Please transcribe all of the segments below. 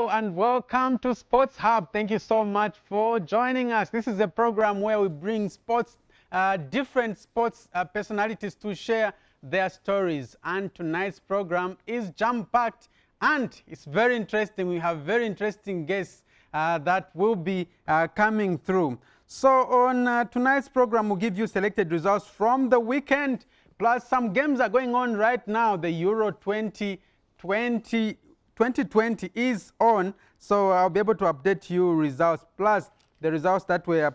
Hello and welcome to Sports Hub. Thank you so much for joining us. This is a program where we bring different sports personalities to share their stories. And tonight's program is jam-packed and it's very interesting. We have very interesting guests that will be coming through. So on tonight's program, we'll give you selected results from the weekend, plus some games are going on right now. The Euro 2020 is on, so I'll be able to update you results, plus the results that were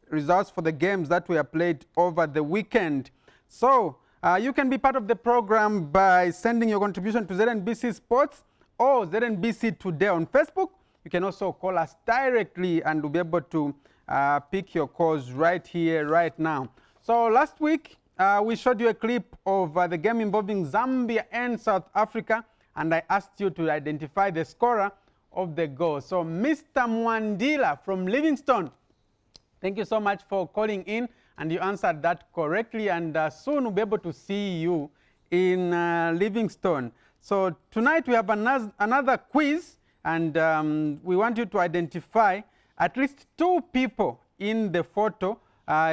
results for the games that were played over the weekend. So you can be part of the program by sending your contribution to ZNBC Sports or ZNBC Today on Facebook. You can also call us directly and we'll be able to pick your calls right here, right now. So last week we showed you a clip of the game involving Zambia and South Africa, and I asked you to identify the scorer of the goal. So Mr. Mwandila from Livingstone, thank you so much for calling in, and you answered that correctly, and soon we'll be able to see you in Livingstone. So tonight we have another quiz, and we want you to identify at least two people in the photo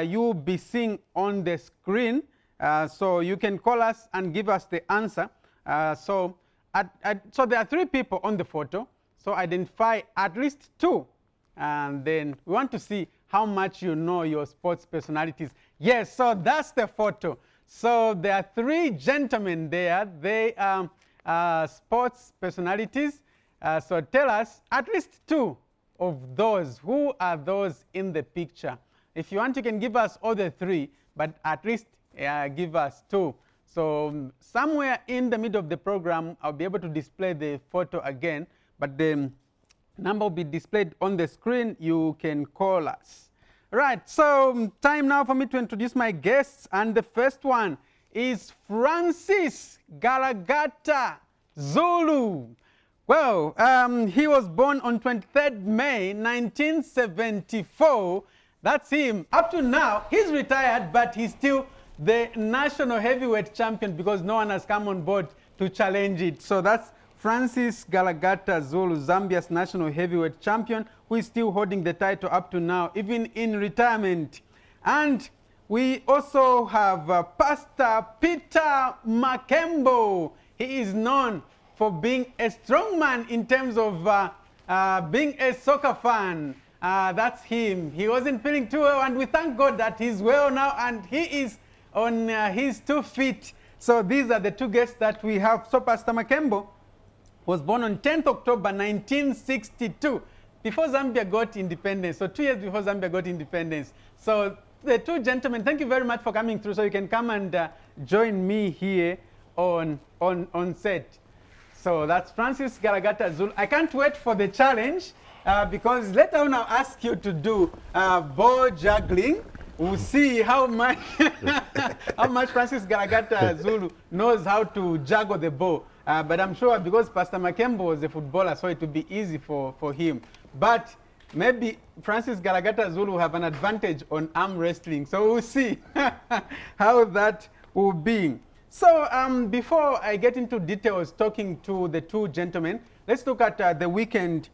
you'll be seeing on the screen. So you can call us and give us the answer. So there are three people on the photo, so identify at least two, and then we want to see how much you know your sports personalities. Yes, so that's the photo. So there are three gentlemen there. They are sports personalities. So tell us at least two of those. Who are those in the picture? If you want, you can give us all the three, but at least give us two. So somewhere in the middle of the program, I'll be able to display the photo again, but the number will be displayed on the screen. You can call us. Right, so time now for me to introduce my guests, and the first one is Francis Galagata Zulu. Well, he was born on 23rd May 1974. That's him. Up to now, he's retired, but he's still the national heavyweight champion because no one has come on board to challenge it. So that's Francis Galagata Zulu, Zambia's national heavyweight champion, who is still holding the title up to now, even in retirement. And we also have Pastor Peter Makembo. He is known for being a strong man in terms of being a soccer fan. That's him. He wasn't feeling too well, and we thank God that he's well now and he is on his 2 feet. So these are the two guests that we have. So Pastor Makembo was born on 10th October 1962, before Zambia got independence. So 2 years before Zambia got independence. So the two gentlemen, thank you very much for coming through. So you can come and join me here on set. So that's Francis Galagata Zulu. I can't wait for the challenge because later on I'll ask you to do ball juggling. We'll see how much Francis Galagata Zulu knows how to juggle the ball. But I'm sure because Pastor Makembo was a footballer, so it will be easy for him. But maybe Francis Galagata Zulu will have an advantage on arm wrestling. So we'll see how that will be. So before I get into details talking to the two gentlemen, let's look at the weekend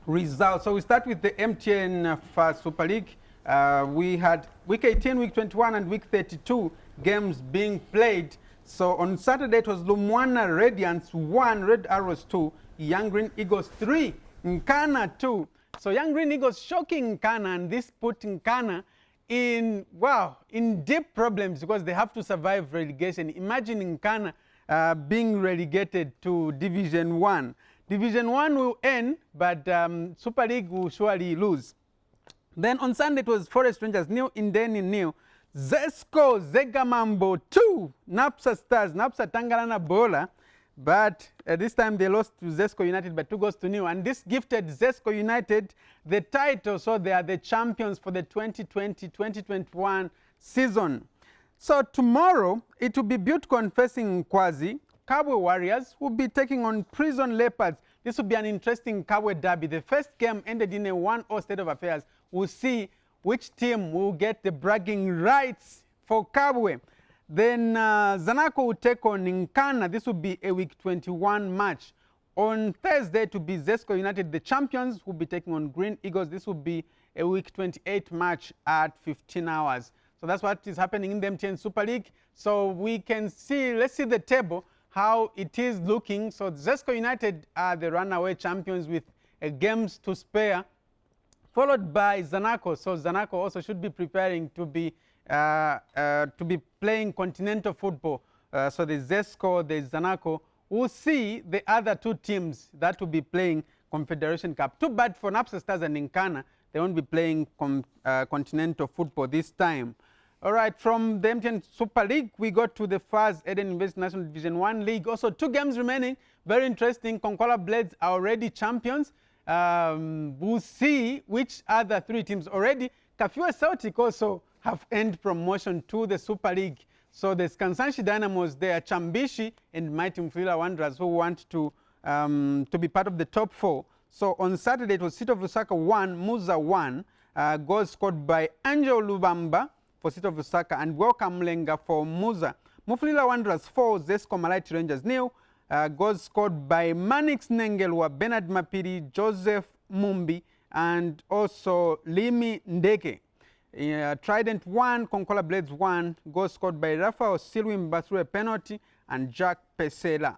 results. So we start with the MTN Super League. We had week 18, week 21, and week 32 games being played. So on Saturday it was Lumwana Radiants 1, Red Arrows 2, Young Green Eagles 3, Nkana 2. So Young Green Eagles shocking Nkana, and this put Nkana in deep problems because they have to survive relegation. Imagine Nkana being relegated to Division 1. Division 1 will end, but Super League will surely lose. Then on Sunday it was Forest Rangers 0, Indeni 0, Zesco Zegamambo 2, Napsa Stars, Napsa Tangalana Bola, but this time they lost to Zesco United by 2-0, and this gifted Zesco United the title, so they are the champions for the 2020-2021 season. So tomorrow it will be Butcon facing Kwazi. Kabwe Warriors will be taking on Prison Leopards. This will be an interesting Kabwe derby. The first game ended in a 1-0 state of affairs. We'll see which team will get the bragging rights for Kabwe. Then Zanaco will take on Nkana. This will be a week 21 match. On Thursday, to be Zesco United, the champions, will be taking on Green Eagles. This will be a week 28 match at 15 hours. So that's what is happening in the MTN Super League. So we can see, let's see the table, how it is looking. So Zesco United are the runaway champions with games to spare, followed by Zanaco. So Zanaco also should be preparing to be playing continental football. So there's Zesco, there's Zanaco. We'll see the other two teams that will be playing Confederation Cup. Too bad for Napsa Stars and Nkana. They won't be playing continental football this time. All right, from the MTN Super League, we got to the FAS Eden Invest National Division 1 League. Also, 2 games remaining. Very interesting. Konkola Blades are already champions. We'll see which other 3 teams already. Kafue Celtic also have earned promotion to the Super League. So there's Kansanshi Dynamos there, Chambishi and Mighty Mfulira Wanderers who want to be part of the top 4. So on Saturday it was City of Lusaka 1, Muza 1. Goals scored by Angel Lubamba for City of Lusaka and Welcome Mlenga for Muza. Mufulira Wanderers 4, Zesco Malaiti Rangers 0. Goals scored by Manix Nengelwa, Bernard Mapiri, Joseph Mumbi and also Limi Ndeke. Trident 1, Konkola Blades 1, goals scored by Rafael Silwimba through a penalty and Jack Pesela.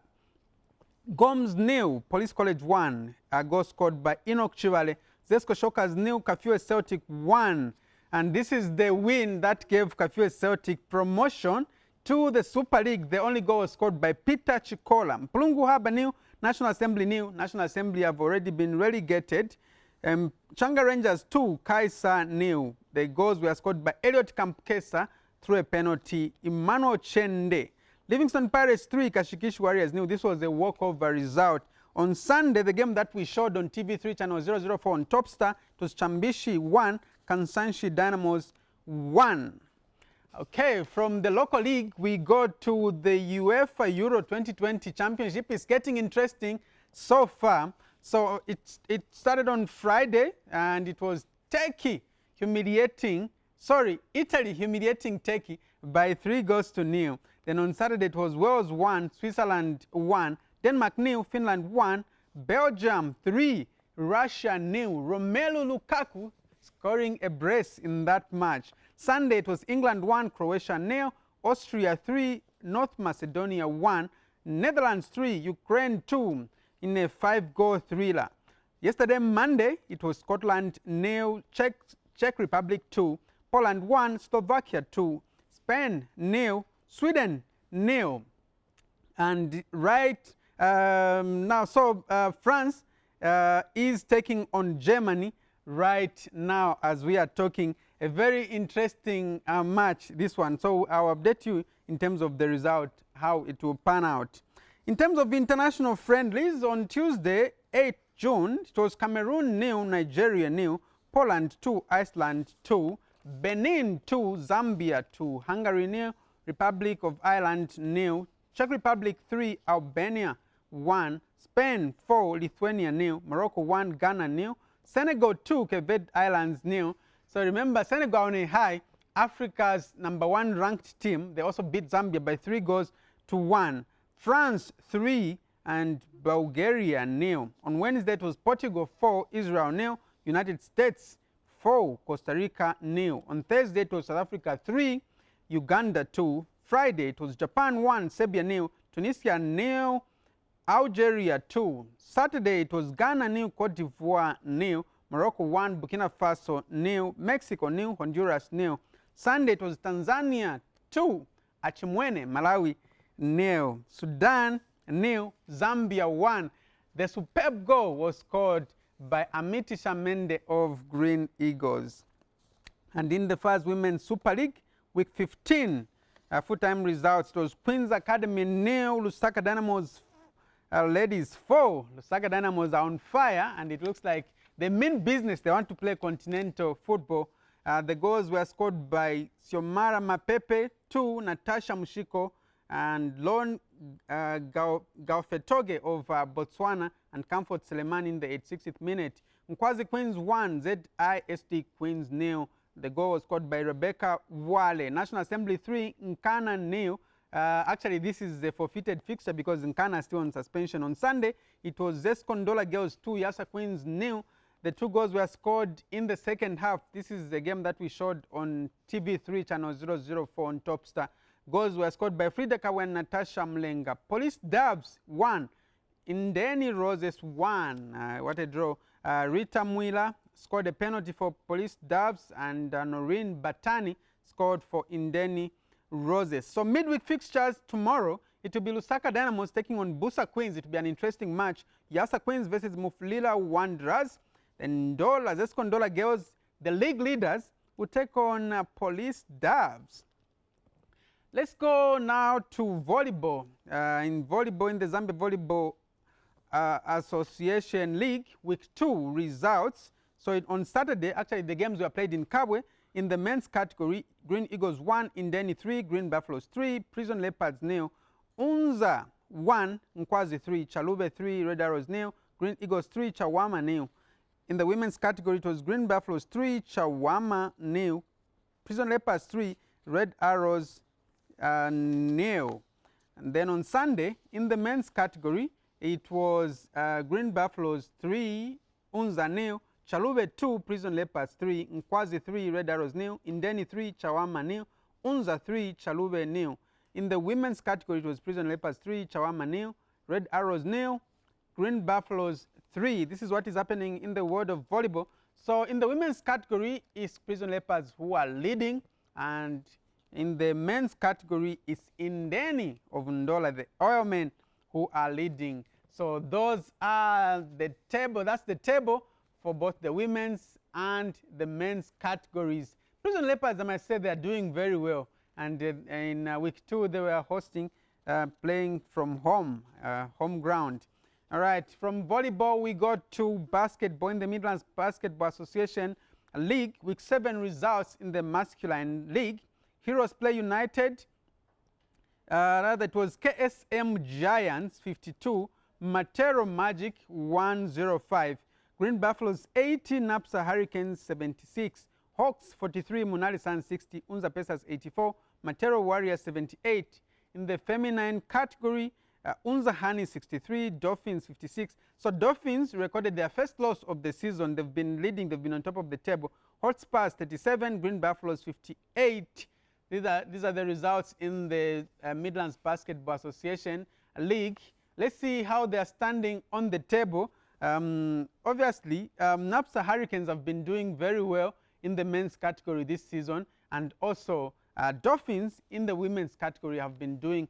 Goms 0, Police College 1, goal scored by Enoch Chivale. Zesco Shockers 0, Kafue Celtic 1. And this is the win that gave Kafue Celtic promotion to the Super League. The only goal was scored by Peter Chikola. Mpulungu Harbour 0, National Assembly 0. National Assembly have already been relegated. Changa Rangers 2, Kaisa 0. The goals were scored by Elliot Kampkesa through a penalty. Emmanuel Chende. Livingston Pirates 3, Kashikishi Warriors 0. This was a walkover result. On Sunday, the game that we showed on TV3 channel 004 on Topstar, it was Chambishi 1, Kansanshi Dynamos 1. Okay, from the local league, we go to the UEFA Euro 2020 Championship. It's getting interesting so far. So it started on Friday, and it was Italy humiliating Turkey by 3-0. Then on Saturday it was Wales 1, Switzerland 1, Denmark 0, Finland 1, Belgium 3, Russia 0. Romelu Lukaku scoring a brace in that match. Sunday it was England 1, Croatia 0, Austria 3, North Macedonia 1, Netherlands 3, Ukraine 2 in a 5-goal thriller. Yesterday, Monday, it was Scotland 0, Czech Republic 2, Poland 1, Slovakia 2, Spain 0, Sweden 0. And right now, so France is taking on Germany right now as we are talking. A very interesting match, this one. So I'll update you in terms of the result, how it will pan out. In terms of international friendlies, on Tuesday, 8 June, it was Cameroon 0, Nigeria 0, Poland 2, Iceland 2, Benin 2, Zambia 2, Hungary 0, Republic of Ireland 0, Czech Republic 3, Albania 1, Spain 4, Lithuania 0, Morocco 1, Ghana 0, Senegal 2, Cape Verde Islands 0. So remember, Senegal on a high, Africa's #1 ranked team. They also beat Zambia by 3-1. France 3 and Bulgaria 0. On Wednesday it was Portugal 4, Israel 0, United States 4, Costa Rica 0. On Thursday it was South Africa 3, Uganda 2. Friday it was Japan 1, Serbia 0, Tunisia 0, Algeria 2. Saturday it was Ghana 0, Cote d'Ivoire 0, Morocco 1, Burkina Faso 0, Mexico 0, Honduras 0. Sunday it was Tanzania 2, Achimwene, Malawi 0, Sudan 0, Zambia 1. The superb goal was scored by Amiti Shamende of Green Eagles. And in the first Women's Super League, week 15, full-time results, it was Queen's Academy 0, Lusaka Dynamos ladies 4. Lusaka Dynamos are on fire, and it looks like they mean business. They want to play continental football. The goals were scored by Xiomara Mapepe 2, Natasha Mushiko, and Lon Gaufetoge of Botswana, and Comfort Selemani in the 86th minute. Nkwazi Queens 1, ZISD Queens 0. The goal was scored by Rebecca Wale. National Assembly 3, Nkana 0. Actually, this is a forfeited fixture because Nkana is still on suspension. On Sunday, it was Zescondola Girls 2, Yasa Queens 0. The 2 goals were scored in the second half. This is the game that we showed on TV3 channel 004 on Topstar. Goals were scored by Frida Kawe and Natasha Mlenga. Police Dubs 1. Indeni Roses 1. What a draw. Rita Mwila scored a penalty for Police Dubs, and Noreen Batani scored for Indeni Roses. So midweek fixtures tomorrow, it will be Lusaka Dynamos taking on Busa Queens. It will be an interesting match. Yasa Queens versus Mufulira Wanderers. Then Zescondola Girls, the league leaders, will take on Police Dubs. Let's go now to volleyball. In the Zambia Volleyball Association League, week 2 results. So on Saturday, actually the games were played in Kabwe. In the men's category, Green Eagles 1, Indeni 3, Green Buffaloes 3, Prison Leopards 0, Unza 1, Nkwazi 3, Chalube 3, Red Arrows 0, Green Eagles 3, Chawama 0. In the women's category, it was Green Buffaloes 3, Chawama 0, Prison Leopards 3, Red Arrows 0. And then on Sunday, in the men's category, it was Green Buffaloes 3, Unza 0, Chalube 2, Prison Leopards 3, Nkwazi 3, Red Arrows 0, Indeni 3, Chawama 0, Unza 3, Chalube 0. In the women's category, it was Prison Leopards 3, Chawama 0, Red Arrows 0, Green Buffaloes 3. This is what is happening in the world of volleyball. So in the women's category, it's Prison Leopards who are leading, and in the men's category, it's Indeni of Ndola, the Oilmen, who are leading. So those are the table. That's the table for both the women's and the men's categories. Prison Leopards, I must say, they are doing very well. And in week 2, they were hosting, playing from home, home ground. All right, from volleyball, we got to basketball. In the Midlands Basketball Association League, week 7 results in the masculine league. Heroes Play United, rather it was KSM Giants 52, Matero Magic 105, Green Buffaloes 80, Napsa Hurricanes 76, Hawks 43, Munali Suns 60, Unza Pesas 84, Matero Warriors 78. In the feminine category, Unza Hani 63, Dolphins 56. So Dolphins recorded their first loss of the season. They've been leading, they've been on top of the table. Hotspurs 37, Green Buffaloes 58. These are the results in the Midlands Basketball Association League. Let's see how they are standing on the table. Obviously, Napsa Hurricanes have been doing very well in the men's category this season, and also Dolphins in the women's category have been doing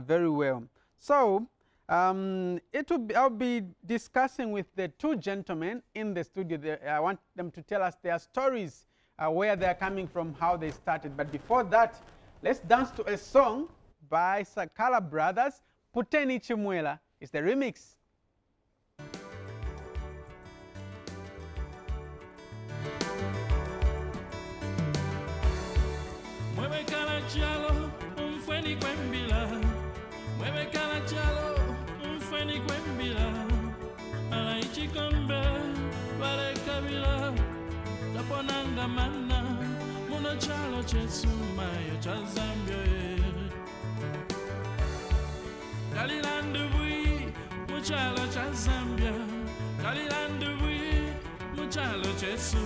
very well. So I'll be discussing with the 2 gentlemen in the studio. I want them to tell us their stories, where they're coming from, how they started. But before that, let's dance to a song by Sakala Brothers. Puteni Chimwela is the remix. Mueve cara chalo, fweni kwembila. Mueve cara chalo, fweni kwembila. Ala ichikombe, vale kabila. Taponanga mana, muna chalo chesuma yo cha Zambia. Kalilandu bui, muchalo cha Zambia. Kalilandu bui, muchalo chesu.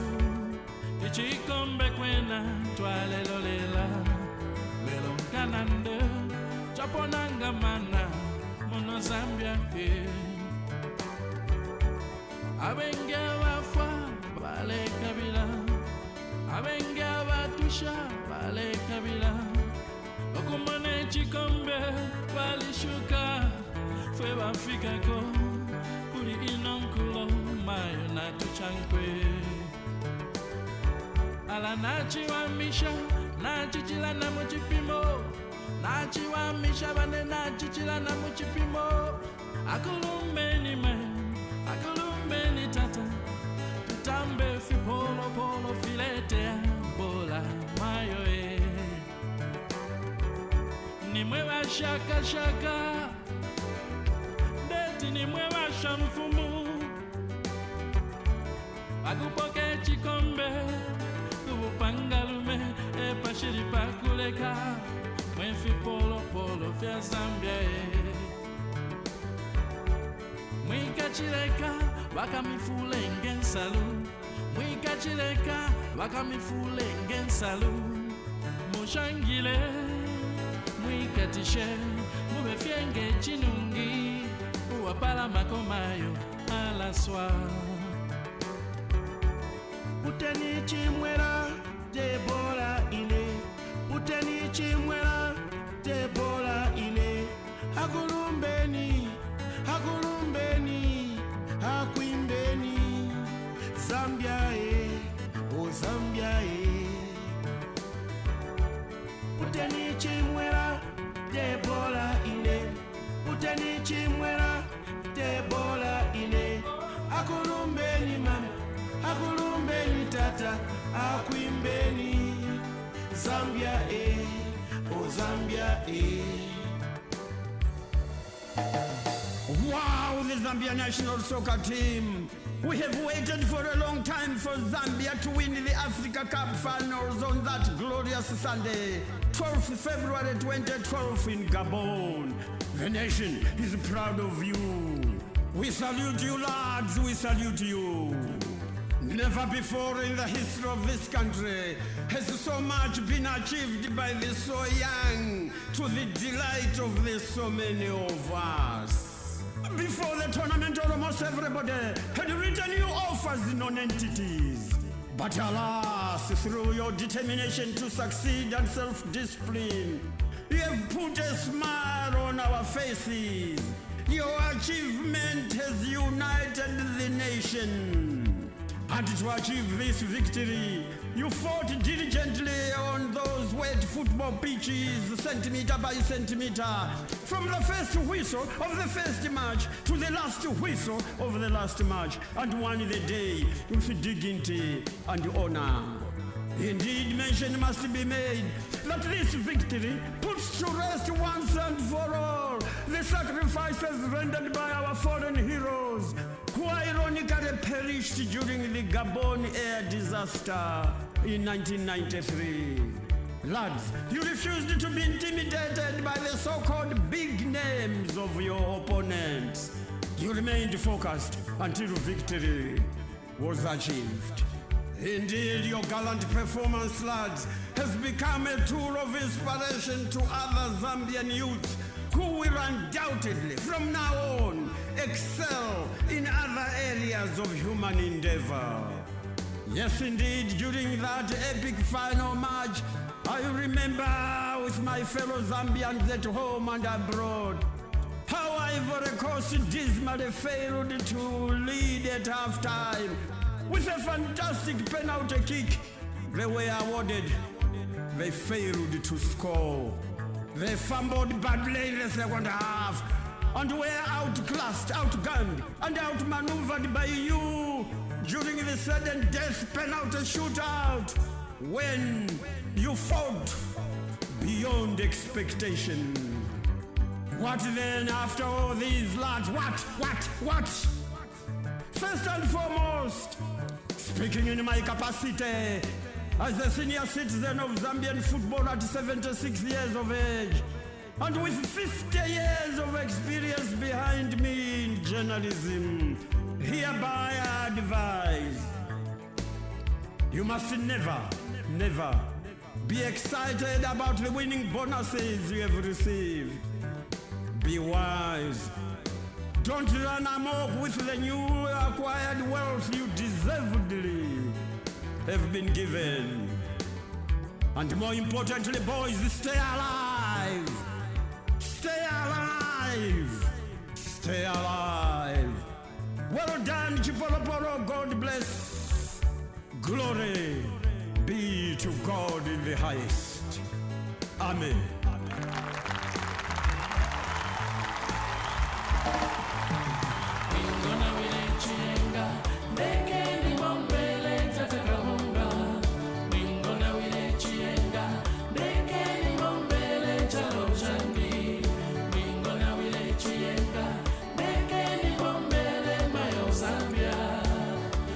Ichikombe kwena, twale lolela. Lelo kanande, chaponanga mana, muna Zambia ke. Abenge wafa, vale kabila. Abenge watusha, vale kabila. Okumane chikombe, vale shuka. Fwe wafika ko, kuri inonkulo, mayo na tuchankwe. Ala nachi wa misha, nachi chila na muchipimo. Nachi wa misha, bane nachi chila na muchipimo. Akulumbe ni me, akulumbe ni tata. Tutambe fi polo polo filete bola mayo e. Ni mwewa shaka shaka, deti ni mwewa shamfumu. Akupoke chikombe, kubupangalume, epashiri pakuleka. Mwenfi polo polo fya Zambia Mwikachileka wakamifule ngensalu Mwikachileka wakamifule ngensalu Mushangile mwikatishe mubefyenge chinungi uwapala makomayo alaswa Uteni chimwera Debora ine Uteni chimwera Debora ine Hakulumbeni Hakulumbeni Hakwimbeni Zambia O Zambia Uteni chimwera Debora ine Uteni chimwera Debora ine Hakulumbeni mama Hakulumbeni tata Hakwimbeni Zambia O Zambia Wow, the Zambia national soccer team. We have waited for a long time for Zambia to win the Africa Cup finals on that glorious Sunday, 12th February 2012 in Gabon. The nation is proud of you. We salute you, lads, we salute you. Never before in the history of this country has so much been achieved by the so young to the delight of the so many of us. Before the tournament, almost everybody had written you off as non-entities. But alas, through your determination to succeed and self-discipline, you have put a smile on our faces. Your achievement has united the nation. And to achieve this victory, you fought diligently on those wet football pitches, centimeter by centimeter, from the first whistle of the first match to the last whistle of the last match, and won the day with dignity and honor. Indeed, mention must be made that this victory puts to rest once and for all the sacrifices rendered by our fallen heroes, who ironically perished during the Gabon air disaster in 1993. Lads, you refused to be intimidated by the so-called big names of your opponents. You remained focused until victory was achieved. Indeed, your gallant performance, lads, has become a tool of inspiration to other Zambian youths who will undoubtedly, from now on, excel in other areas of human endeavor. Yes, indeed, during that epic final match, I remember with my fellow Zambians at home and abroad, how Ivory Coast dismally failed to lead at halftime. With a fantastic penalty kick, they were awarded. They failed to score. They fumbled badly in the second half and were outclassed, outgunned, and outmaneuvered by you during the sudden death penalty shootout when you fought beyond expectation. What then after all these lads? What? First and foremost, speaking in my capacity as a senior citizen of Zambian football at 76 years of age, and with 50 years of experience behind me in journalism, hereby I advise, you must never be excited about the winning bonuses you have received. Be wise. Don't run amok with the new acquired wealth you deservedly have been given. And more importantly, boys, stay alive. Stay alive. Stay alive. Well done, Chipolopolo. God bless. Glory be to God in the highest. Amen.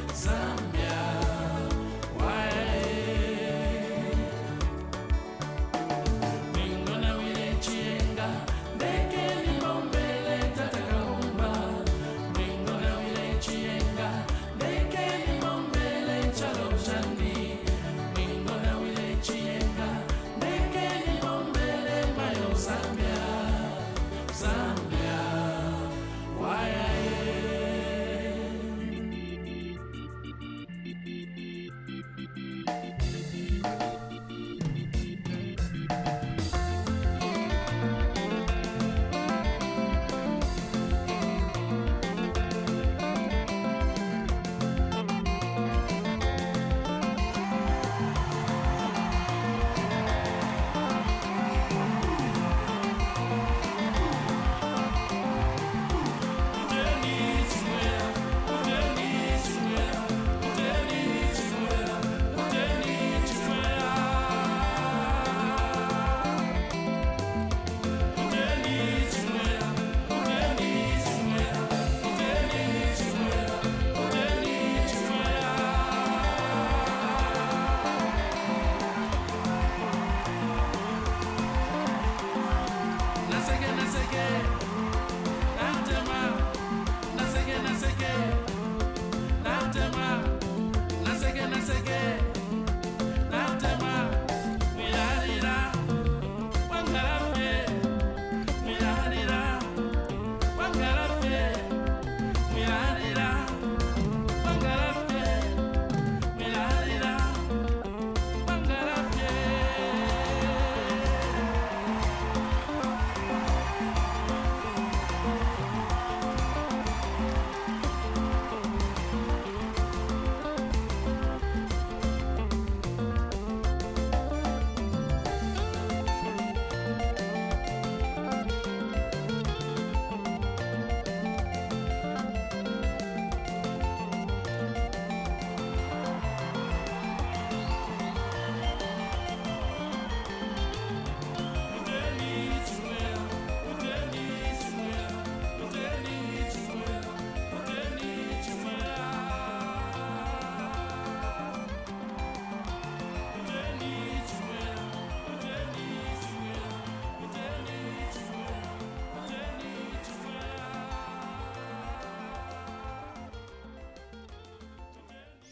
Zambia, why? chani Mingo na wile chienga Nekeni ombele mayo Zambia Zambia Waya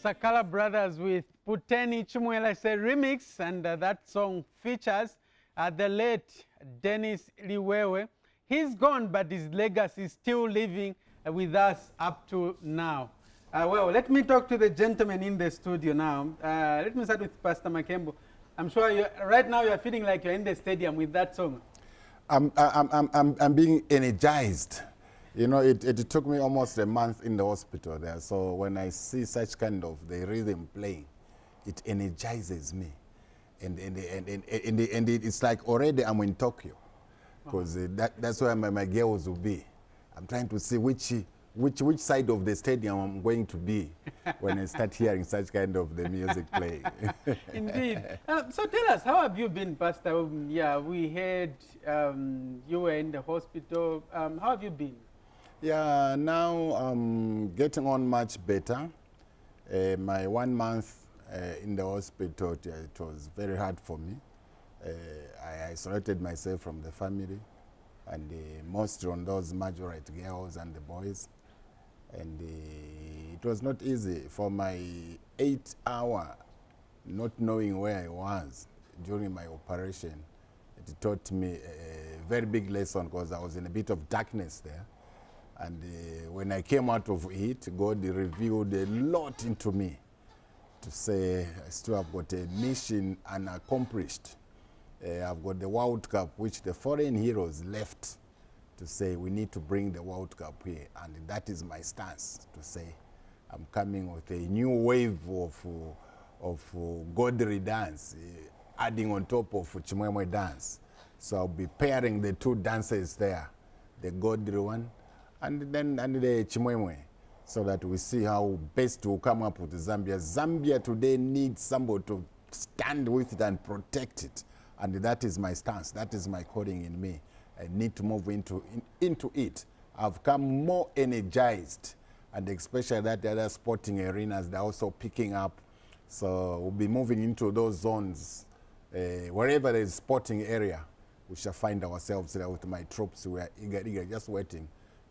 Sakala Brothers with Puteni Chimwela say remix, and that song features the late Dennis Liwewe. He's gone, but his legacy is still living with us up to now. Well, let me talk to the gentleman in the studio now. Let me start with Pastor Makembo. I'm sure right now you're feeling like you're in the stadium with that song. I'm being energized. You know, it took me almost a month in the hospital there. So when I see such kind of the rhythm playing, it energizes me. And it's like already I'm in Tokyo. Because that's where my girls will be. I'm trying to see which side of the stadium I'm going to be when I start hearing such kind of the music playing. Indeed. So tell us, how have you been, Pastor? Yeah, we heard you were in the hospital. How have you been? Yeah, now I'm getting on much better. My 1 month in the hospital, it was very hard for me. I isolated myself from the family, and mostly on those majority girls and the boys. And it was not easy for my 8 hour not knowing where I was during my operation. It taught me a very big lesson because I was in a bit of darkness there. And when I came out of it, God revealed a lot into me to say I still have got a mission unaccomplished. I've got the World Cup, which the foreign heroes left to say we need to bring the World Cup here. And that is my stance, to say I'm coming with a new wave of godly dance, adding on top of Chimwemwe dance. So I'll be pairing the two dances there, the godly one and the Chimwemwe, so that we see how best to come up with Zambia. Zambia today needs somebody to stand with it and protect it. And that is my stance. That is my calling in me. I need to move into it. I've come more energized, and especially that the other sporting arenas, they're also picking up. So we'll be moving into those zones. Wherever there's sporting area, we shall find ourselves there with my troops. We are eager, just waiting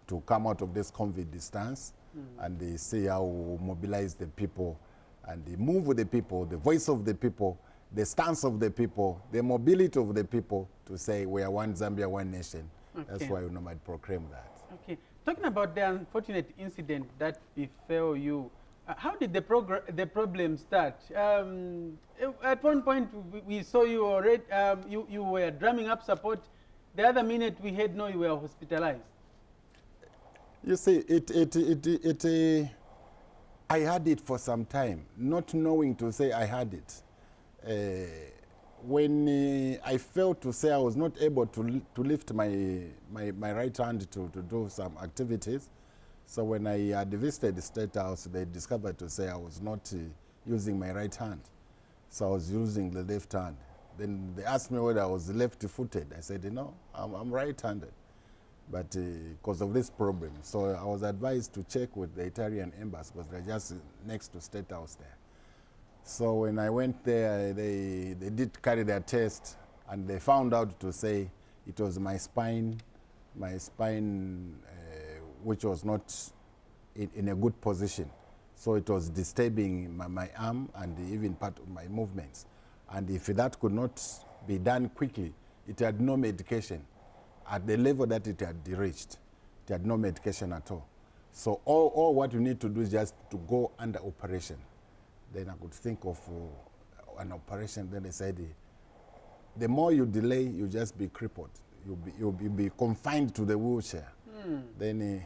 to come out of this COVID distance and see how we mobilize the people and the move of the people, the voice of the people, the stance of the people, the mobility of the people to say we are one Zambia, one nation. Okay. That's why we might proclaim that. Okay. Talking about the unfortunate incident that befell you, how did the problem start? At one point, we saw you already, you were drumming up support. The other minute, we had no, you were hospitalized. You see, I had it for some time, not knowing to say I had it. When I felt to say I was not able to lift my right hand to do some activities, so when I had visited the State House, they discovered to say I was not using my right hand, so I was using the left hand. Then they asked me whether I was left-footed. I said, no, I'm right-handed, but because of this problem. So I was advised to check with the Italian embassy because they're just next to State House there. So when I went there, they did carry their test, and they found out to say it was my spine, which was not in a good position. So it was disturbing my arm and even part of my movements. And if that could not be done quickly, it had no medication. At the level that it had reached, it had no medication at all. So all what you need to do is just to go under operation. Then I could think of an operation. Then they said, the more you delay, you just be crippled. You'll be confined to the wheelchair. Then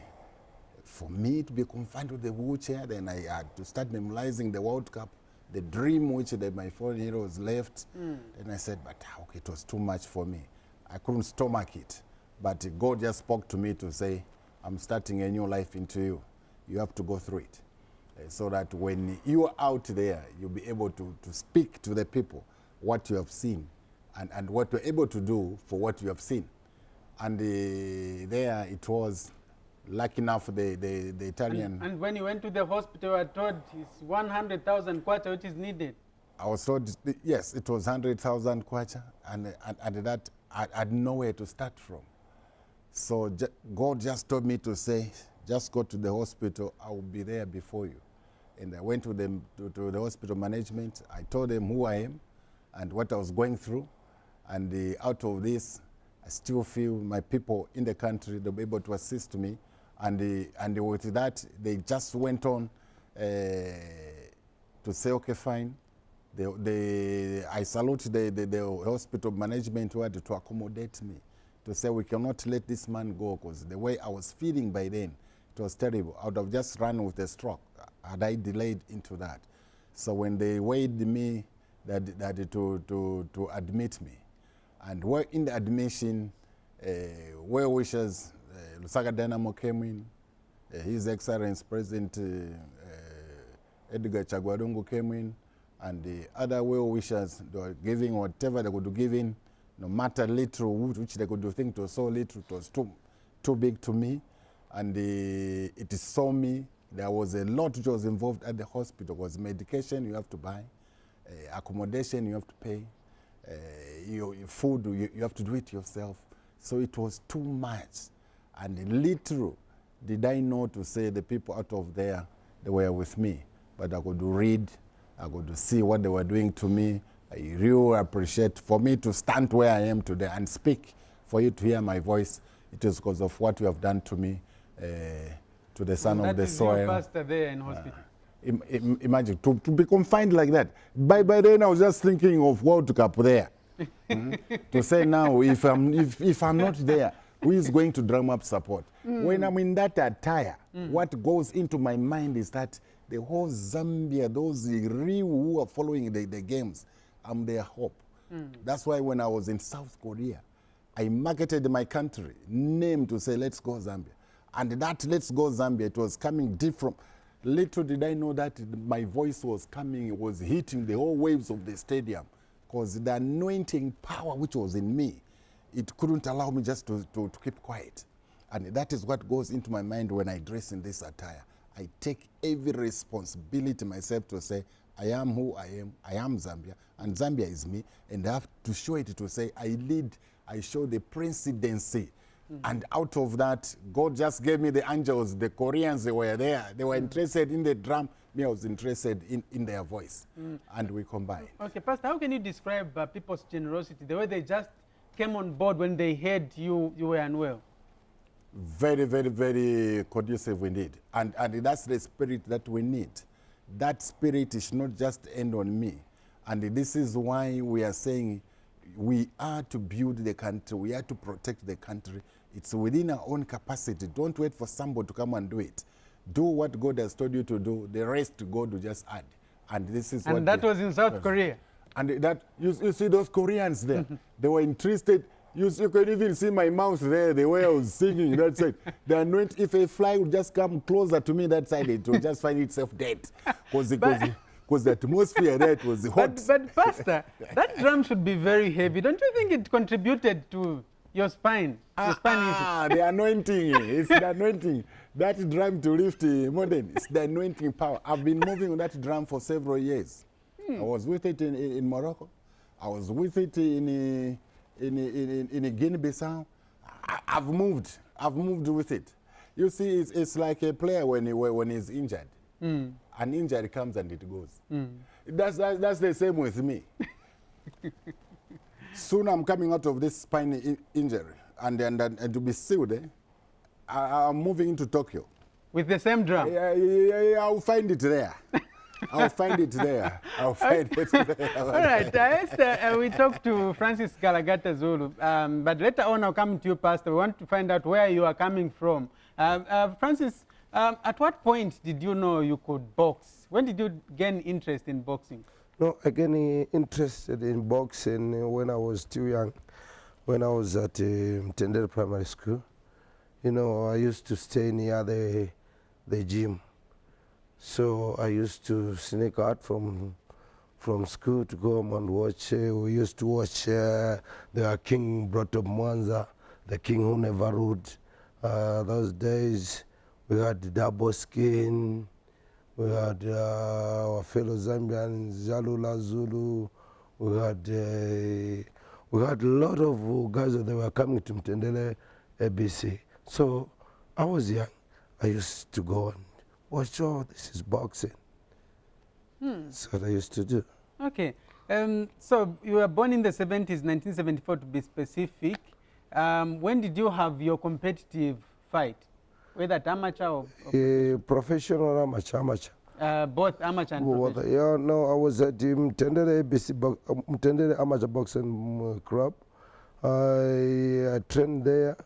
for me to be confined to the wheelchair, then I had to start memorizing the World Cup, the dream which my foreign heroes left. And I said, but okay, it was too much for me. I couldn't stomach it. But God just spoke to me to say, I'm starting a new life into you. You have to go through it. So that when you are out there, you'll be able to speak to the people what you have seen and what you're able to do for what you have seen. And there it was, lucky enough, the Italian... And when you went to the hospital, I told it's 100,000 kwacha which is needed. I was told, yes, it was 100,000 kwacha, and that I had nowhere to start from. So God just told me to say, just go to the hospital, I will be there before you. And I went to the hospital management. I told them who I am and what I was going through. And out of this, I still feel my people in the country, they'll be able to assist me. And with that, they just went on to say, okay, fine. I salute the hospital management who had to accommodate me, to say we cannot let this man go, because the way I was feeling by then, it was terrible. I would have just run with a stroke had I delayed into that. So when they weighed me to admit me, and we're in the admission, well wishers, Lusaka Dynamo came in, His Excellency President Edgar Chagwadongo came in, and the other well wishers, they were giving whatever they could give in, no matter little, which they could do, think it was so little, it was too big to me. And it saw me. There was a lot which was involved at the hospital. It was medication you have to buy, accommodation you have to pay, your food you have to do it yourself. So it was too much. And little did I know to say the people out of there, they were with me. But I could read, I could see what they were doing to me. I really appreciate for me to stand where I am today and speak, for you to hear my voice. It is because of what you have done to me. To the son of the soil. Your pastor there in hospital. Imagine to be confined like that. By then I was just thinking of World Cup there. To say now, if I'm not there, who is going to drum up support? When I'm in that attire, what goes into my mind is that the whole Zambia, those real who are following the games, I'm their hope. That's why when I was in South Korea, I marketed my country name to say, let's go Zambia. And that let's go Zambia, it was coming different. Little did I know that my voice was coming, it was hitting the whole waves of the stadium, because the anointing power which was in me, it couldn't allow me just to keep quiet. And that is what goes into my mind when I dress in this attire. I take every responsibility myself to say, I am who I am Zambia, and Zambia is me, and I have to show it to say, I lead, I show the presidency. And out of that, God just gave me the angels, the Koreans, they were there. They were interested in the drum. Me, I was interested in their voice, and we combined. Okay, Pastor, how can you describe people's generosity, the way they just came on board when they heard you were unwell? Very, very, very conducive indeed. And that's the spirit that we need. That spirit is not just end on me. And this is why we are saying we are to build the country, we are to protect the country. It's within our own capacity. Don't wait for somebody to come and do it. Do what God has told you to do. The rest God will just add. And this is and that was in South Korea. And that you see those Koreans there, they were interested. You could even see my mouth there, the way I was singing that side. The anointing, if a fly would just come closer to me that side, it would just find itself dead. Because the atmosphere there, it was hot. But Pastor, that drum should be very heavy. Don't you think it contributed to your spine? The anointing. It's the anointing. That drum to lift modern, it's the anointing power. I've been moving on that drum for several years. I was with it in Morocco. I was with it in Guinea-Bissau. I've moved with it. You see, it's like a player when he's injured. An injury comes and it goes. That's the same with me. Soon I'm coming out of this spine injury, and to be sealed, I'm moving into Tokyo. With the same drum? Yeah, I'll find it there. I'll find it there. All right. We talked to Francis Galagata Zulu, but later on I'll come to you, Pastor. We want to find out where you are coming from. Francis, at what point did you know you could box? When did you gain interest in boxing? No, I gained interested in boxing when I was too young. When I was at Mtendere Primary School, you know, I used to stay near the gym. So I used to sneak out from school to go home and watch. We used to watch the King brought up Mwanza, the king who never ruled. Those days we had double skin. We had our fellow Zambian, Galagata Zulu. We had a lot of guys that were coming to Mtendere ABC. So I was young. I used to go and watch, oh, this is boxing. That's what I used to do. Okay. So you were born in the 70s, 1974 to be specific. When did you have your competitive fight? Whether at amateur or professional or amateur? Both amateur and professional? Yeah, no, I was at the Mtendere ABC, Mtendere Amateur Boxing Club. I trained there.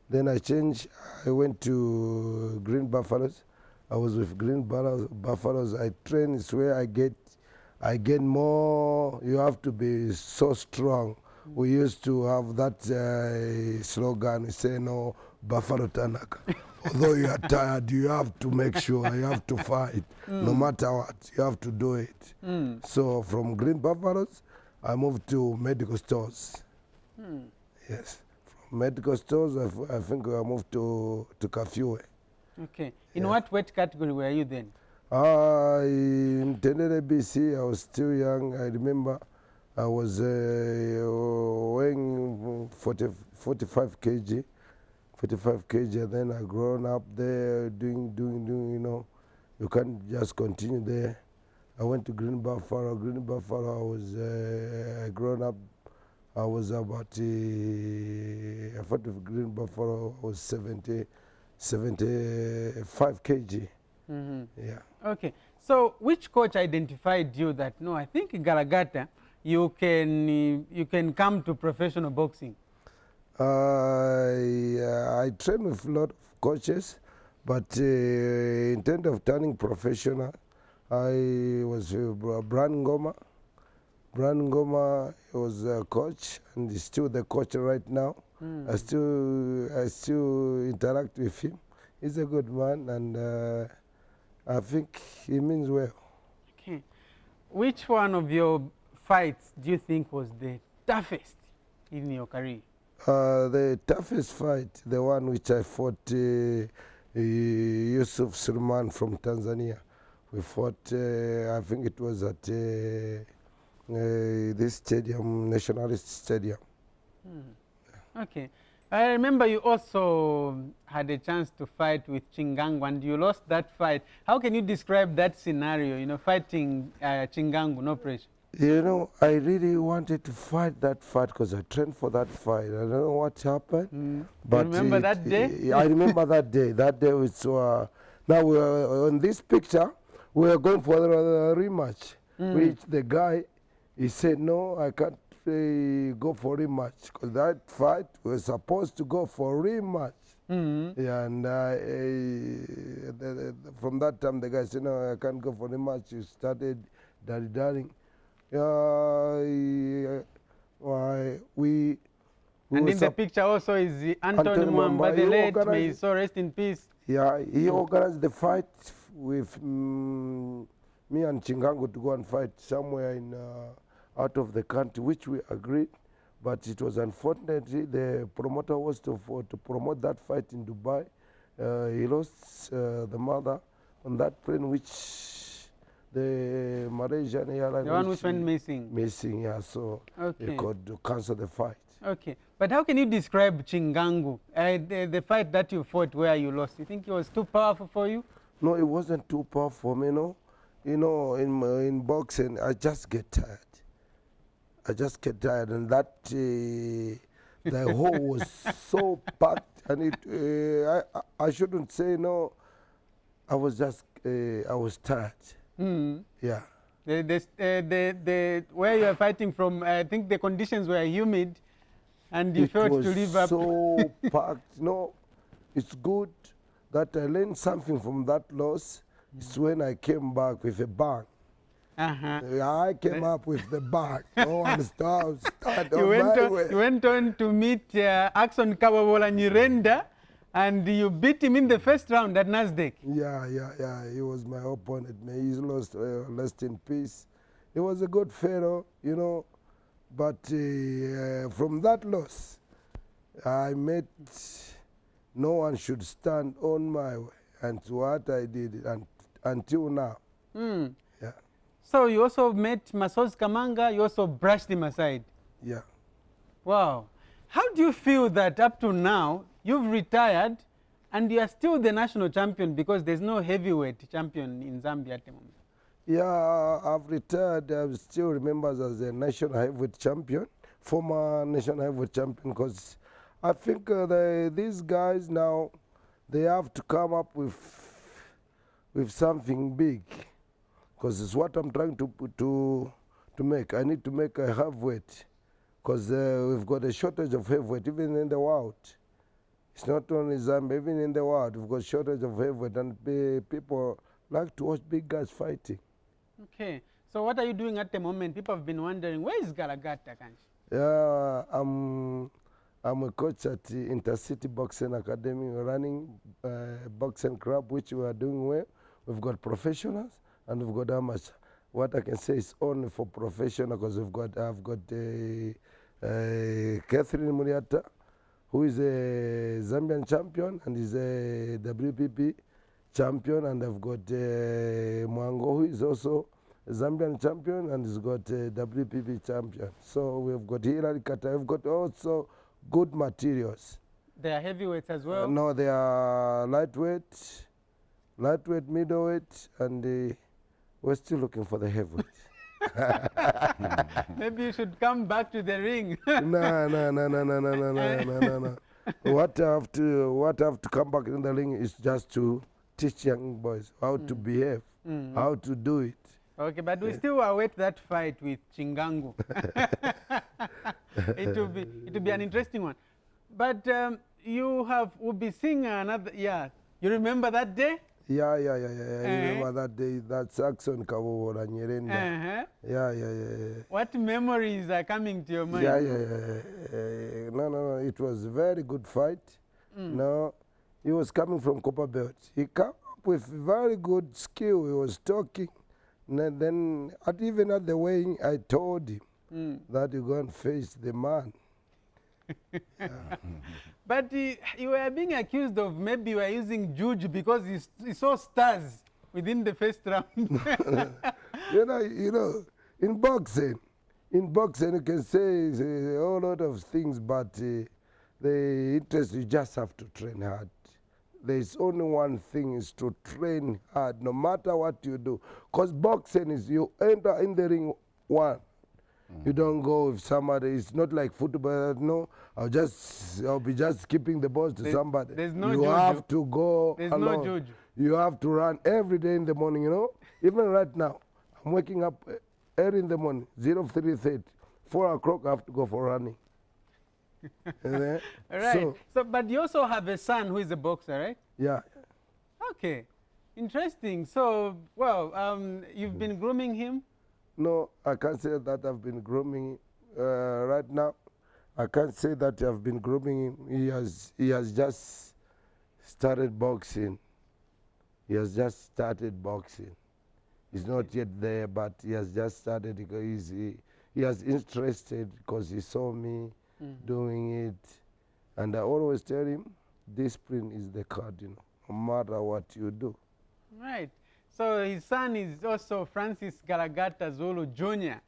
Then I changed. I went to Green Buffaloes. I was with Green Buffaloes. I train. It's where I get more. You have to be so strong. We used to have that slogan. We say, no, Buffalo Tanaka. Although you are tired, you have to make sure you have to fight. No matter what, you have to do it. So from Green Buffaloes, I moved to medical stores. Yes. From medical stores, I think I moved to Kafue. Okay. In what weight category were you then? In Mtendere BC, I was still young. I remember I was weighing 45 kg. 45 kg, and then I grown up there doing, you know. You can't just continue there. I went to Green Buffalo. Green Buffalo, I was grown up. I was about, I thought of Green Buffalo, I was 75 kg. Yeah. Okay. So which coach identified you that, no, I think Galagata, you can come to professional boxing? I trained with a lot of coaches, but in terms of turning professional, I was Brian Ngoma. Brian Ngoma was a coach, and he's still the coach right now. I still interact with him. He's a good man, and I think he means well. Okay. Which one of your fights do you think was the toughest in your career? The toughest fight, the one which I fought Yusuf Suleiman from Tanzania. We fought, I think it was at this stadium, Nationalist Stadium. Okay. I remember you also had a chance to fight with Chingangu and you lost that fight. How can you describe that scenario, you know, fighting Chingangu, no pressure? You know, I really wanted to fight that fight because I trained for that fight. I don't know what happened. But you remember that day? I remember that day. That day was, now we are on this picture, we are going for a rematch, which the guy, he said, no, I can't go for rematch because that fight was supposed to go for rematch. Yeah, and from that time, the guy said, no, I can't go for rematch. You started darling. We and in the picture also is Anthony Mwamba, the late, may his soul rest in peace. Yeah, he organized the fight with me and Chingangu to go and fight somewhere in out of the country, which we agreed. But it was unfortunately the promoter was to promote that fight in Dubai. He lost the mother on that plane, which the Malaysian airline. The one which went missing. Missing, yeah. So he could cancel the fight. Okay, but how can you describe Chingangu, the fight that you fought where you lost? You think it was too powerful for you? No, it wasn't too powerful for me, no. You know, in boxing, I just get tired. I just get tired, and that the hole was so packed, and it. I shouldn't say no. I was just I was tired. Yeah. Where you are fighting from, I think the conditions were humid, and you felt to live up. It was so packed. No, it's good that I learned something from that loss. It's when I came back with a bang. I came up with the bag. No one started you went on to meet Axon Kawawola Nyirenda, and you beat him in the first round at Nasdaq. Yeah. He was my opponent. May he lost, rest in peace. He was a good fellow, you know. But from that loss, I met no one should stand on my way. And what I did until now. Yeah. So you also met Masozi Kamanga, you also brushed him aside. Yeah. Wow. How do you feel that up to now, you've retired and you are still the national champion because there's no heavyweight champion in Zambia at the moment? Yeah, I've retired. I still remember as a national heavyweight champion, former national heavyweight champion, because I think these guys now, they have to come up with something big. Because it's what I'm trying to make. I need to make a heavyweight, because we've got a shortage of heavyweight even in the world. It's not only Zambia, even in the world we've got shortage of heavyweight, and people like to watch big guys fighting. Okay, so what are you doing at the moment? People have been wondering, where is Galagata? Yeah, I'm a coach at the Intercity Boxing Academy, running boxing club, which we are doing well. We've got professionals and we've got amateur. What I can say is only for professional, because I've got Catherine Muriata, who is a Zambian champion and is a WPP champion, and I've got Mwango, who is also a Zambian champion and has got a WPP champion. So we've got Hilary Kata, we've got also good materials. They are heavyweights as well? No, they are lightweight, middleweight, and we're still looking for the heavyweight. Maybe you should come back to the ring. No. What I have to come back in the ring is just to teach young boys how to behave, how to do it. Okay, but we still await that fight with Chingangu. It will be an interesting one. But we'll be seeing another, you remember that day? Yeah. I remember that day. That's Axon Kawawola Nyirenda. Yeah. What memories are coming to your mind? No. It was a very good fight. No, he was coming from Copper Belt. He came up with very good skill. He was talking. And then even at the weighing, I told him that you're going to face the man. But you were being accused of maybe you were using juju because you saw stars within the first round. you know, in boxing you can say a whole lot of things, but the interest, you just have to train hard. There's only one thing is to train hard, no matter what you do. Because boxing is you enter in the ring one. You don't go with somebody. It's not like football. No, I'll be just keeping the balls to somebody. There's no you juju. have to go There's alone. no juju. You have to run every day in the morning. You know, even right now, I'm waking up early in the morning, 03:30, 4 o'clock. I have to go for running. All right. So, but you also have a son who is a boxer, right? Yeah. Okay. Interesting. So, well, you've been grooming him? No, I can't say that I've been grooming right now. I can't say that I've been grooming him. He has just started boxing. He has just started boxing. He's not yet there, but he has just started because he has interested because he saw me doing it. And I always tell him, discipline is the cardinal, no matter what you do. Right. So his son is also Francis Galagata Zulu Jr.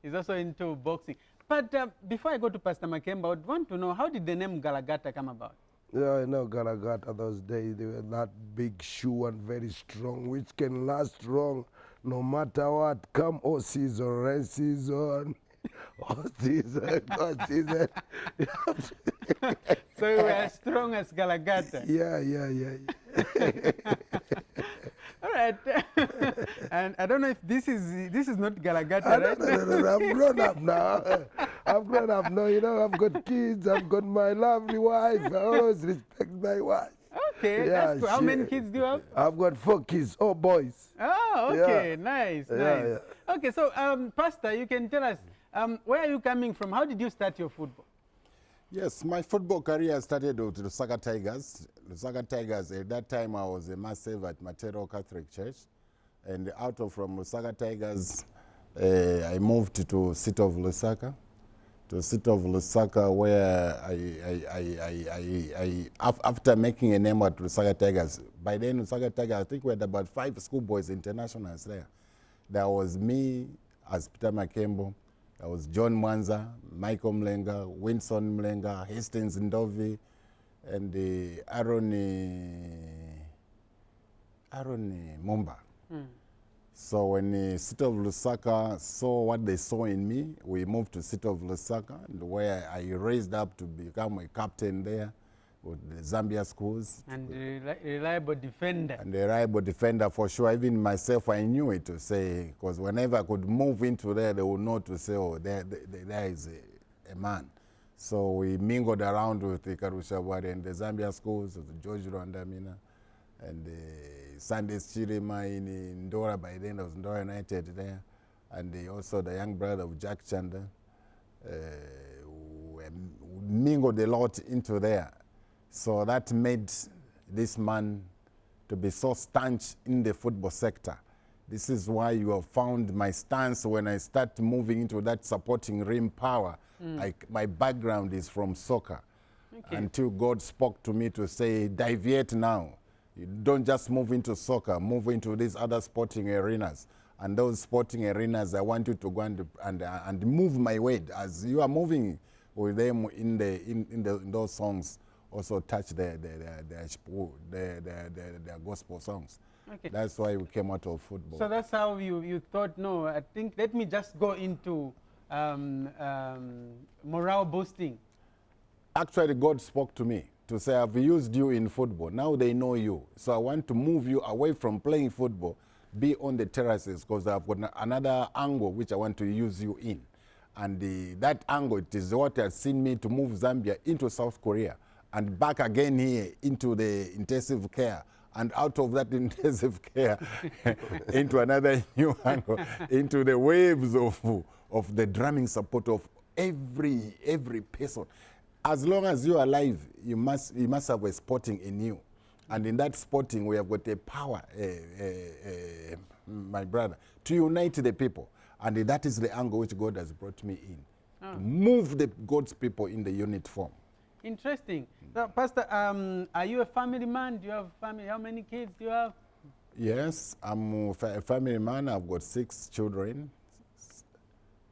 He's also into boxing. But before I go to Pastor Makembo, I would want to know, how did the name Galagata come about? Yeah, I know Galagata those days, they were that big shoe and very strong, which can last long no matter what. Come all season, rain season, all season, all season. So you were as strong as Galagata. Yeah. All right. And I don't know if this is not Galagata, right? No, I'm grown up now. I'm grown up now. You know, I've got kids. I've got my lovely wife. I always respect my wife. Okay, Yeah, that's cool. How many kids do you have? I've got 4 kids, all boys. Oh, okay, Yeah. nice. Yeah. Okay, so Pastor, you can tell us, where are you coming from? How did you start your football? Yes, my football career started with the Lusaka Tigers. Lusaka Tigers, at that time I was a massive at Matero Catholic Church. And from Lusaka Tigers, I moved to City of Lusaka. To City of Lusaka, where after making a name at Lusaka Tigers, by then Lusaka Tigers, I think we had about 5 schoolboys internationals there. There was me as Peter Makembo. There was John Mwanza, Michael Mlenga, Winson Mlenga, Hastings Ndovi, and Aaron Mumba. So when the City of Lusaka saw what they saw in me, we moved to City of Lusaka, and where I raised up to become a captain there with the Zambia schools. And a reliable defender. And a reliable defender for sure. Even myself, I knew it to say, because whenever I could move into there, they would know to say, oh, there is a man. So we mingled around with the Karushabwari and the Zambia schools, with George Rwandamina, and the Sundays Chirima in Ndora. By then I was Ndora United there. And also the young brother of Jack Chanda. We mingled a lot into there. So that made this man to be so staunch in the football sector. This is why you have found my stance when I start moving into that supporting rim power. Like my background is from soccer. Okay. Until God spoke to me to say, deviate now. You don't just move into soccer, move into these other sporting arenas. And those sporting arenas, I want you to go and move my weight. As you are moving with them in those songs, also touch their gospel songs. Okay. That's why we came out of football. So that's how you thought, no, I think let me just go into morale boosting. Actually, God spoke to me to say, I've used you in football. Now they know you. So I want to move you away from playing football, be on the terraces, because I've got another angle which I want to use you in. And that angle, it is what has seen me to move Zambia into South Korea and back again here into the intensive care, and out of that intensive care into another new angle, into the waves of the drumming support of every person. As long as you are alive, you must have a sporting in you. And in that sporting, we have got a power, my brother, to unite the people. And that is the angle which God has brought me in. To move God's people in the unit form. Interesting. So, Pastor, are you a family man? Do you have family? How many kids do you have? Yes, I'm a family man. I've got 6 children,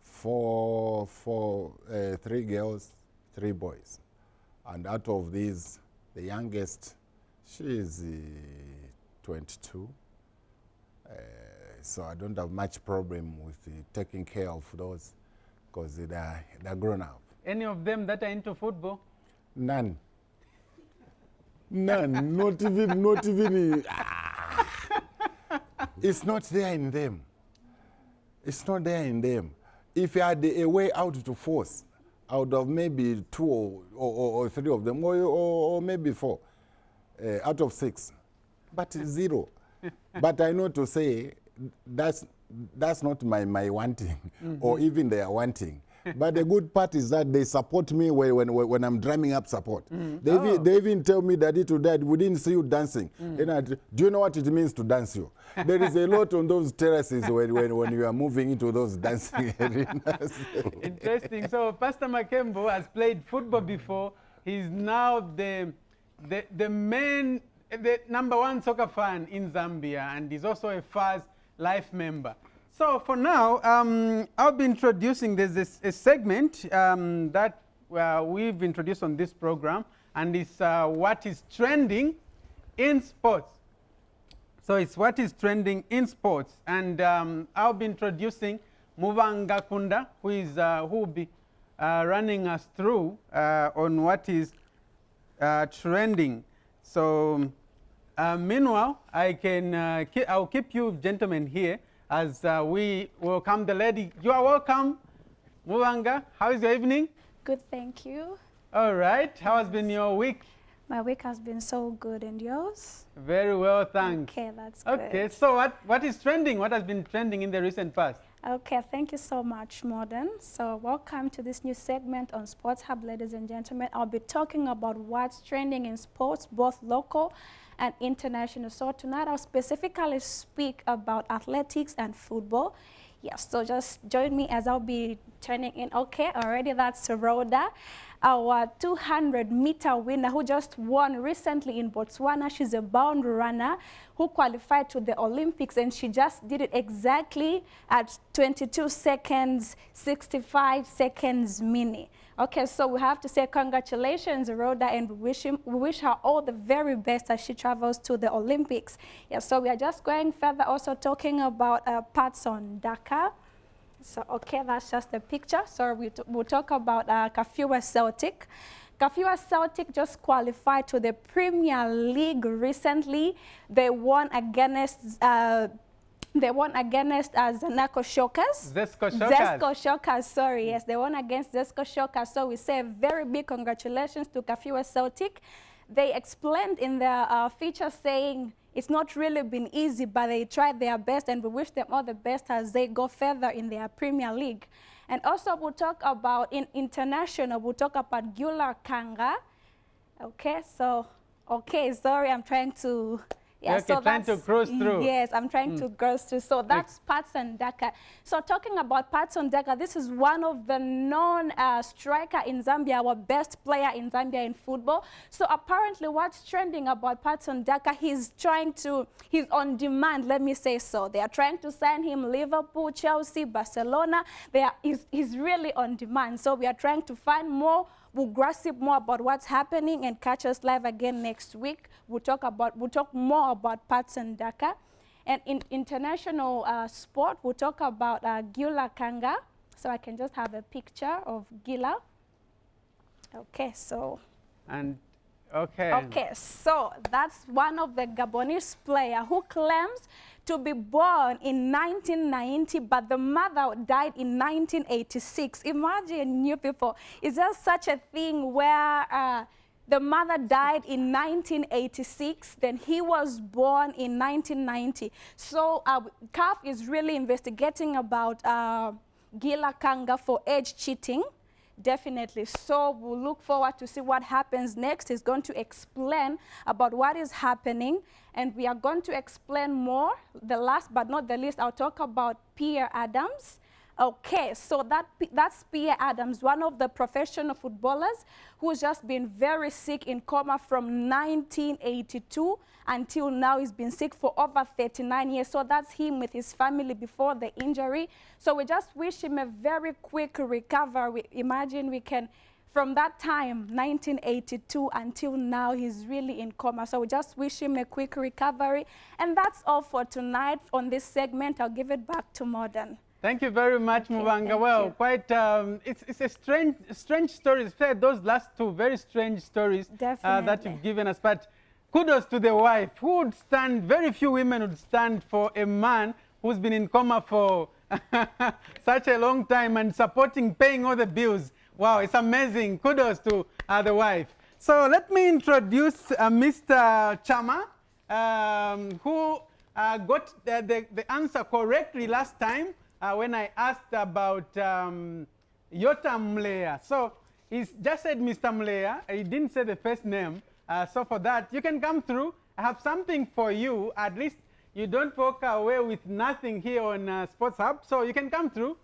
3 girls, 3 boys. And out of these, the youngest, she is 22. So I don't have much problem with taking care of those because they're grown up. Any of them that are into football? None. None. Not even. It's not there in them. It's not there in them. If you had a way out to force, I would have maybe 2 or 3 of them, or maybe 4 out of 6. But 0. But I know to say that's not my wanting, or even their wanting. But the good part is that they support me when I'm drumming up support. They even tell me that today we didn't see you dancing. Do you know what it means to dance you? There is a lot on those terraces when you are moving into those dancing arenas. Interesting. So Pastor Makembo has played football before. He's now the number 1 soccer fan in Zambia, and he's also a FAS Life member. So for now, I'll be introducing, there's a segment that we've introduced on this program, and it's what is trending in sports. So it's what is trending in sports, and I'll be introducing Muvanga Kunda, who will be running us through on what is trending. So meanwhile, I'll keep you gentlemen here as we welcome the lady. You are welcome, Muvanga. How is your evening? Good, thank you. All right. How has been your week? My week has been so good, and yours? Very well, thanks. Okay, that's good. Okay, so what is trending? What has been trending in the recent past? Okay, thank you so much, Modern. So welcome to this new segment on Sports Hub, ladies and gentlemen. I'll be talking about what's trending in sports, both local and international. So tonight I'll specifically speak about athletics and football. Yes, so just join me as I'll be turning in. Okay, already that's Rhoda, our 200-meter winner who just won recently in Botswana. She's a bound runner who qualified to the Olympics, and she just did it exactly at 22 seconds, 65 seconds mini. Okay, so we have to say congratulations, Rhoda, and we wish her all the very best as she travels to the Olympics. Yeah, so we are just going further, also talking about Patson Daka. So, okay, that's just a picture. So we'll talk about Kafua Celtic. Kafua Celtic just qualified to the Premier League recently. They won against Zanaco Shockers. Zesco Shockers, sorry. Yes, they won against Zesco Shockers. So we say a very big congratulations to Kafua Celtic. They explained in their feature saying it's not really been easy, but they tried their best, and we wish them all the best as they go further in their Premier League. And also we'll talk about, in international, we'll talk about Gula Kanga. Okay, so, okay, sorry, I'm trying to... Yeah, okay, so trying to cross through. Yes, I'm trying to cross through. So that's Patson Daka. So talking about Patson Daka, this is one of the known striker in Zambia, our best player in Zambia in football. So apparently what's trending about Patson Daka, he's on demand, let me say so. They are trying to sign him Liverpool, Chelsea, Barcelona. He's really on demand. So we are trying to find more. We'll gossip more about what's happening and catch us live again next week. We'll talk more about Patson Daka. And in international sport, we'll talk about Gila Kanga. So I can just have a picture of Gila. Okay, so. And okay. Okay, so that's one of the Gabonese player who claims to be born in 1990, but the mother died in 1986. Imagine, you people, is there such a thing where the mother died in 1986, then he was born in 1990. So CAF is really investigating about Gila Kanga for age cheating. Definitely. So we'll look forward to see what happens next. He's going to explain about what is happening, and we are going to explain more. The last but not the least, I'll talk about Pierre Adams. Okay, so that's Pierre Adams, one of the professional footballers who's just been very sick in coma from 1982 until now. He's been sick for over 39 years. So that's him with his family before the injury. So we just wish him a very quick recovery. Imagine we can from that time, 1982, until now, he's really in coma. So we just wish him a quick recovery. And that's all for tonight on this segment. I'll give it back to Modern. Thank you very much, Mubanga. Well, quite, it's a strange story. Especially those last two very strange stories that you've given us. But kudos to the wife who would stand, very few women would stand for a man who's been in coma for such a long time and supporting, paying all the bills. Wow, it's amazing. Kudos to the wife. So let me introduce Mr. Chama, who got the answer correctly last time when I asked about Yota Mleya. So he's just said Mr. Mleya. He didn't say the first name. So for that, you can come through. I have something for you. At least you don't walk away with nothing here on Sports Hub. So you can come through.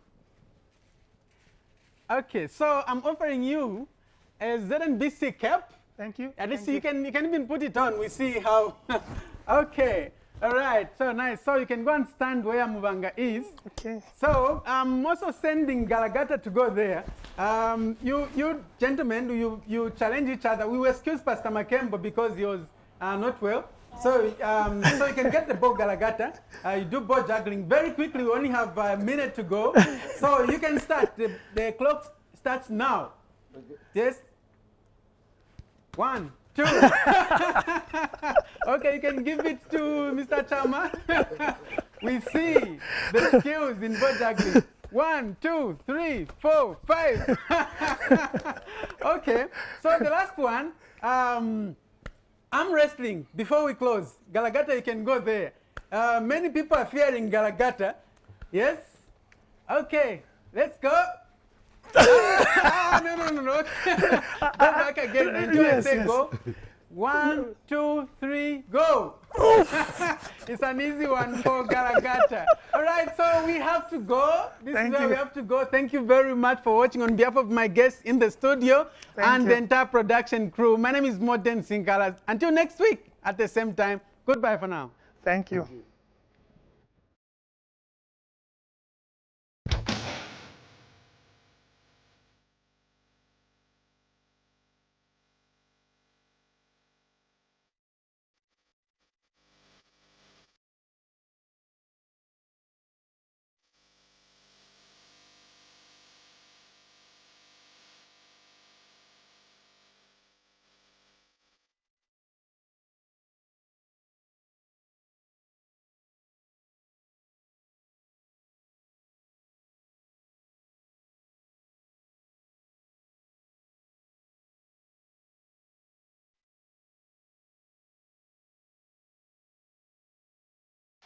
Okay, so I'm offering you a ZNBC cap. Thank you. At least you can even put it on. We see how. Okay, all right. So nice. So you can go and stand where Mubanga is. Okay. So I'm also sending Galagata to go there. You gentlemen, you challenge each other. We will excuse Pastor Makembo because he was not well. So, so you can get the ball, Galagata. You do ball juggling very quickly. We only have a minute to go. So you can start. The clock starts now. Yes. 1, 2. Okay, you can give it to Mr. Chama. We see the skills in ball juggling. 1, 2, 3, 4, 5. Okay. So the last one. Arm wrestling, before we close. Galagata, you can go there. Many people are fearing Galagata. Yes? Okay, let's go. No. Go back again. Enjoy and say go. 1, 2, 3, go. It's an easy one for Galagata. All right, so we have to go. This is where we have to go. Thank you very much for watching on behalf of my guests in the studio and the entire production crew. My name is Modern Sinkala. Until next week at the same time, goodbye for now. Thank you.